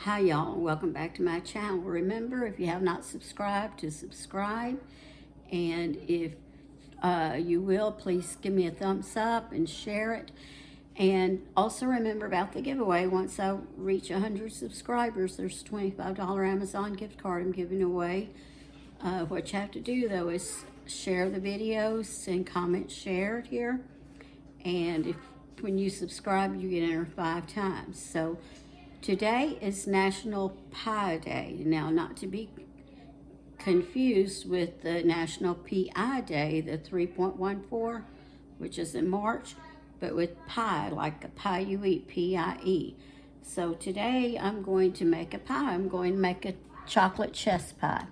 Hi y'all, welcome back to my channel. Remember, if you have not subscribed, to subscribe, and if you will, please give me a thumbs up and share it. And also remember about the giveaway. Once I reach 100 subscribers, there's a $25 Amazon gift card I'm giving away. What you have to do though is share the videos and comment shared here. And when you subscribe, you get entered 5 times. So today is National Pie Day. Now, not to be confused with the National PI Day, the 3.14, which is in March, but with pie, like a pie you eat, P-I-E. So today I'm going to make a pie. I'm going to make a chocolate chess pie.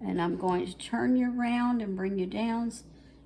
And I'm going to turn you around and bring you down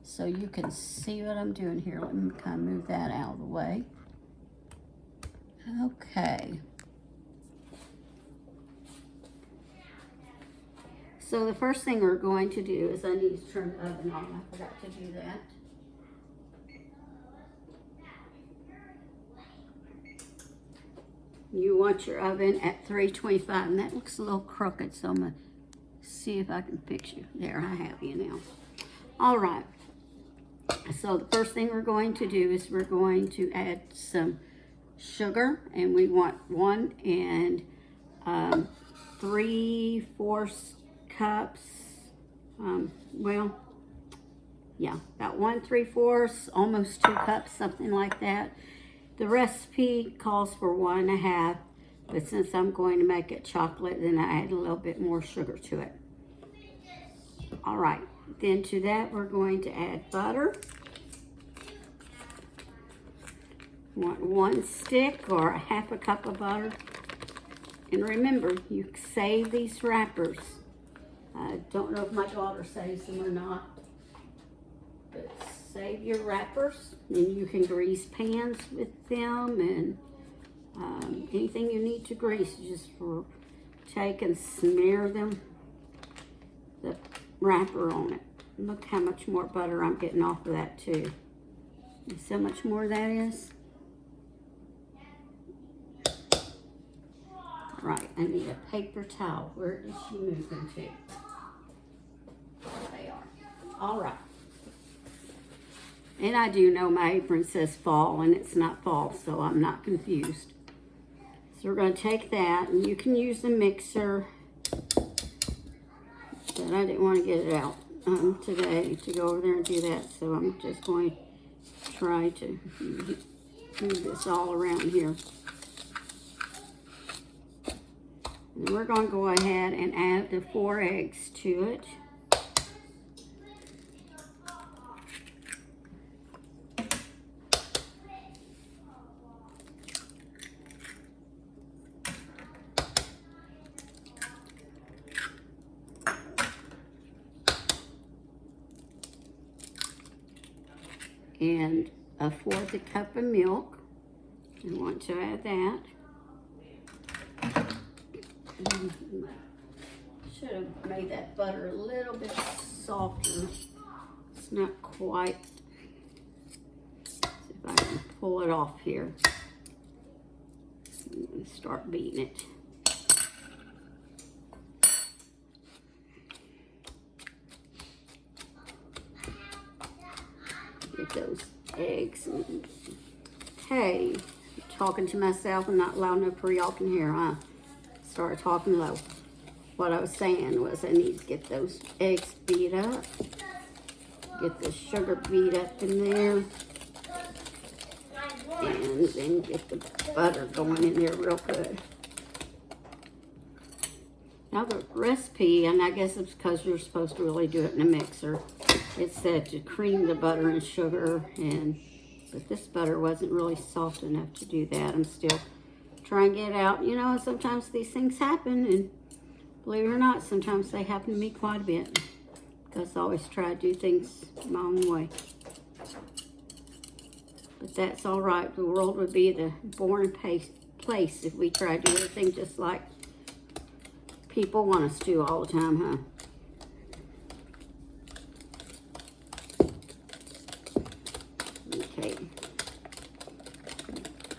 so you can see what I'm doing here. Let me kind of move that out of the way. Okay. So the first thing we're going to do is I need to turn the oven on. I forgot to do that. You want your oven at 325, and that looks a little crooked, so I'm going to see if I can fix you. There, I have you now. All right. So the first thing we're going to do is we're going to add some sugar, and we want 1 3/4 cups. Well, yeah, about 1 3/4, almost 2 cups, something like that. The recipe calls for 1 1/2, but since I'm going to make it chocolate, then I add a little bit more sugar to it. All right, then to that we're going to add butter. You want 1 stick or 1/2 cup of butter. And remember, you save these wrappers. I don't know if my daughter saves them or not, but save your wrappers, and you can grease pans with them, and anything you need to grease, just take and smear the wrapper on it. Look how much more butter I'm getting off of that too. You see how much more that is? Right, I need a paper towel. Where is she moving to? There they are. All right. And I do know my apron says fall, and it's not fall, so I'm not confused. So we're going to take that, and you can use the mixer, but I didn't want to get it out today to go over there and do that, so I'm just going to try to move this all around here. And we're going to go ahead and add the 4 eggs to it. And 1/4 cup of milk. You want to add that. Should have made that butter a little bit softer. It's not quite. See if I can pull it off here. And start beating it. Get those eggs. Hey, talking to myself and not loud enough for y'all can hear, huh? Started talking low. What I was saying was I need to get those eggs beat up. Get the sugar beat up in there. And then get the butter going in there real good. Now the recipe, and I guess it's because you're supposed to really do it in a mixer, it said to cream the butter and sugar, but this butter wasn't really soft enough to do that. I'm still trying to get it out. You know, sometimes these things happen, and believe it or not, sometimes they happen to me quite a bit, because I always try to do things my own way. But that's all right. The world would be the boring place if we tried to do everything just like people want us to all the time, huh? Okay.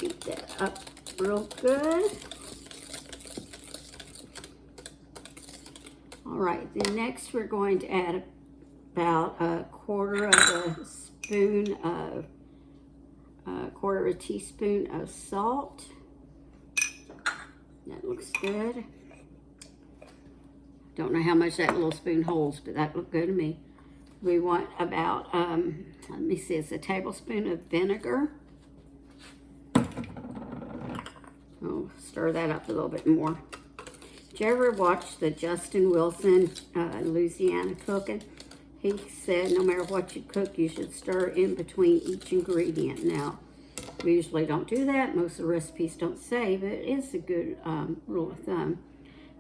Beat that up real good. right, then next we're going to add about a quarter of a spoon of, quarter of a teaspoon of salt. That looks good. Don't know how much that little spoon holds, but that looked good to me. We want about, let me see, it's a tablespoon of vinegar. I'll stir that up a little bit more. Did you ever watch the Justin Wilson Louisiana cooking? He said no matter what you cook, you should stir in between each ingredient. Now, we usually don't do that. Most of the recipes don't say, but it's a good rule of thumb.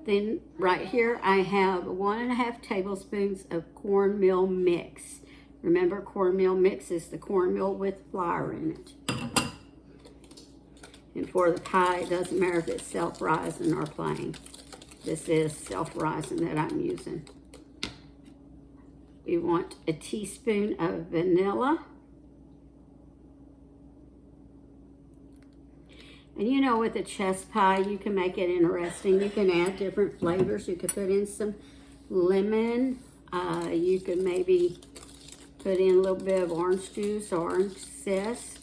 Then right here, I have 1.5 tablespoons of cornmeal mix. Remember, cornmeal mix is the cornmeal with flour in it. And for the pie, it doesn't matter if it's self-rising or plain. This is self-rising that I'm using. We want a teaspoon of vanilla. And you know, with a chess pie, you can make it interesting. You can add different flavors. You could put in some lemon. You could maybe put in a little bit of orange juice, orange zest.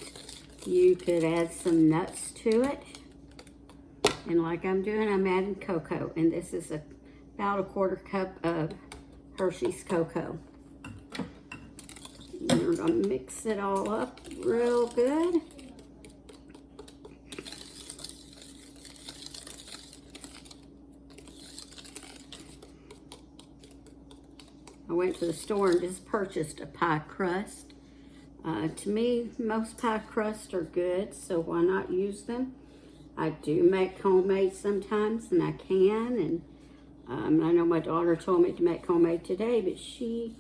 You could add some nuts to it. And like I'm doing, I'm adding cocoa. And this is about a 1/4 cup of Hershey's cocoa. And we're going to mix it all up real good. I went to the store and just purchased a pie crust. To me, most pie crusts are good, so why not use them? I do make homemade sometimes, and I can. And I know my daughter told me to make homemade today, but she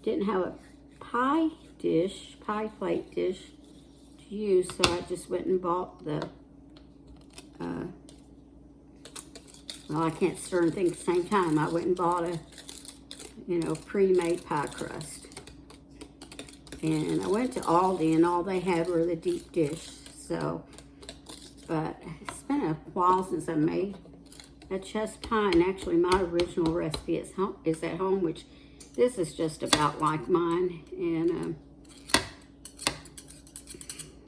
didn't have a pie plate dish to use, so I just went and bought the, well, I can't stir and think at the same time. I went and bought a, pre-made pie crust. And I went to Aldi, and all they had were the deep dish. So, but it's been a while since I made a chess pie. And actually, my original recipe is at home, which this is just about like mine. And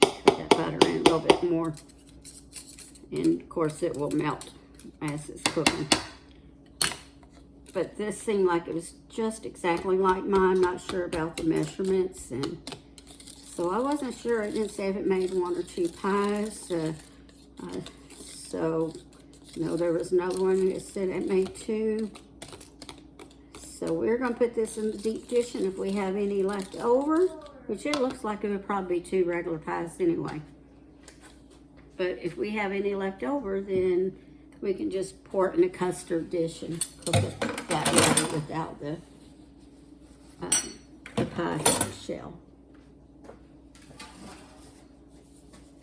put that butter in a little bit more. And of course, it will melt as it's cooking. But this seemed like it was just exactly like mine. Not sure about the measurements, and so I wasn't sure. It didn't say if it made 1 or 2 pies. So, there was another one that said it made 2. So we're going to put this in the deep dish, and if we have any left over, which it looks like it would probably be 2 regular pies anyway. But if we have any left over, then we can just pour it in a custard dish and cook it that way without the pie shell.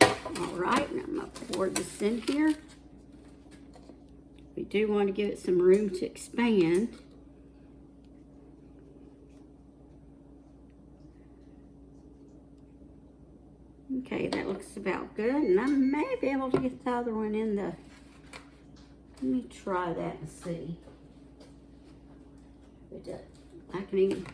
All right, now I'm going to pour this in here. We do want to give it some room to expand. Okay, that looks about good. And I may be able to get the other one in the... Let me try that and see. I can even...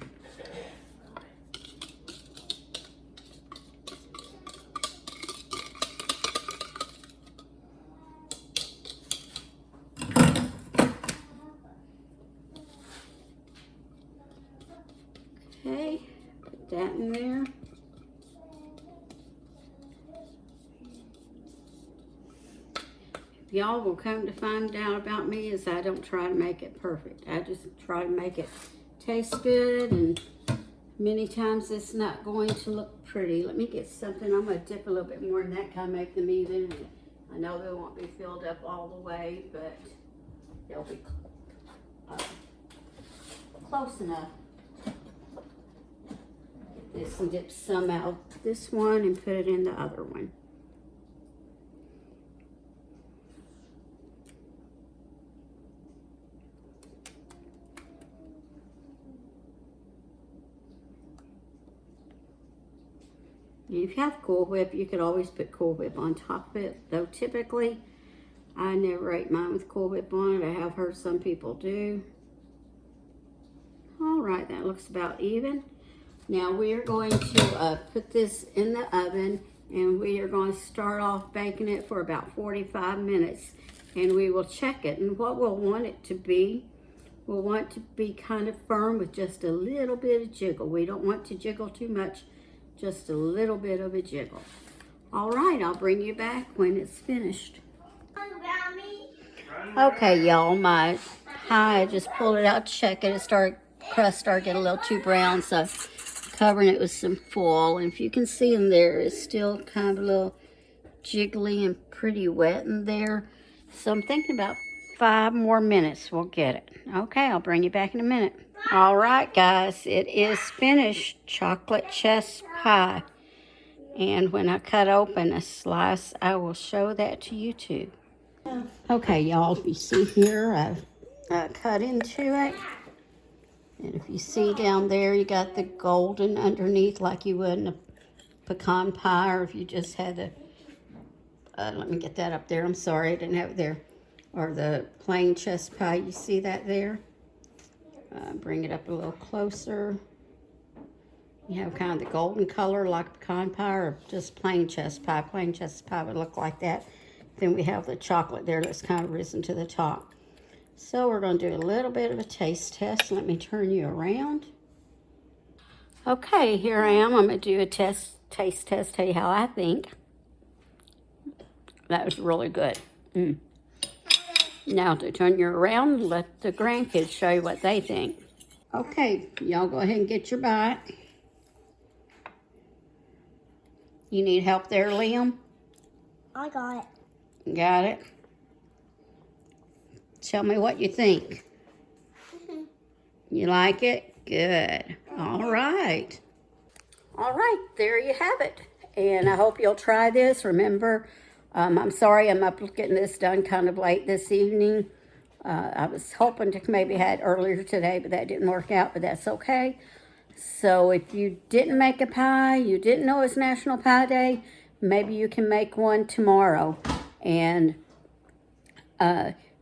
Okay, put that in there. Y'all will come to find out about me is I don't try to make it perfect. I just try to make it taste good, and many times it's not going to look pretty. Let me get something. I'm going to dip a little bit more, and that kind of make them even. I know they won't be filled up all the way, but they'll be close enough. Get this and dip some out this one and put it in the other one. If you have Cool Whip, you could always put Cool Whip on top of it. Though typically, I never ate mine with Cool Whip on it. I have heard some people do. All right, that looks about even. Now we are going to put this in the oven, and we are going to start off baking it for about 45 minutes. And we will check it, and what we'll want it to be, we'll want it to be kind of firm with just a little bit of jiggle. We don't want to jiggle too much, just a little bit of a jiggle. All right, I'll bring you back when it's finished. Okay, y'all, my pie, I just pulled it out to check it. Crust started getting a little too brown, so covering it with some foil. And if you can see in there, it's still kind of a little jiggly and pretty wet in there. So I'm thinking about 5 more minutes we'll get it. Okay, I'll bring you back in a minute. All right, guys, it is finished. Chocolate chess pie. And when I cut open a slice, I will show that to you too. Okay, y'all, if you see here, I've cut into it. And if you see down there, you got the golden underneath like you would in a pecan pie, or if you just had the, let me get that up there. I'm sorry, I didn't have it there. Or the plain chess pie, you see that there? Bring it up a little closer. You have kind of the golden color like pecan pie, or just plain chess pie. Plain chess pie would look like that. Then we have the chocolate there that's kind of risen to the top. So we're going to do a little bit of a taste test. Let me turn you around. Okay, here I am. I'm going to do a taste test, tell you how I think. That was really good. Now to turn you around, let the grandkids show you what they think. Okay, y'all go ahead and get your bite. You need help there, Liam? I got it. Got it? Tell me what you think. You like it? Good. All right. All right, there you have it. And I hope you'll try this. Remember, I'm sorry I'm up getting this done kind of late this evening. I was hoping to maybe had earlier today, but that didn't work out, but that's okay. So if you didn't make a pie, you didn't know it's National Pie Day, maybe you can make one tomorrow. And,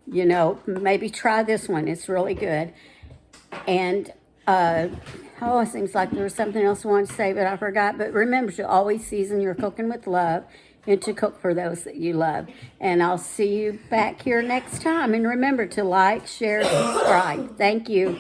you know, maybe try this one. It's really good. And, it seems like there was something else I wanted to say, but I forgot. But remember to always season your cooking with love and to cook for those that you love. And I'll see you back here next time. And remember to like, share, subscribe. Thank you.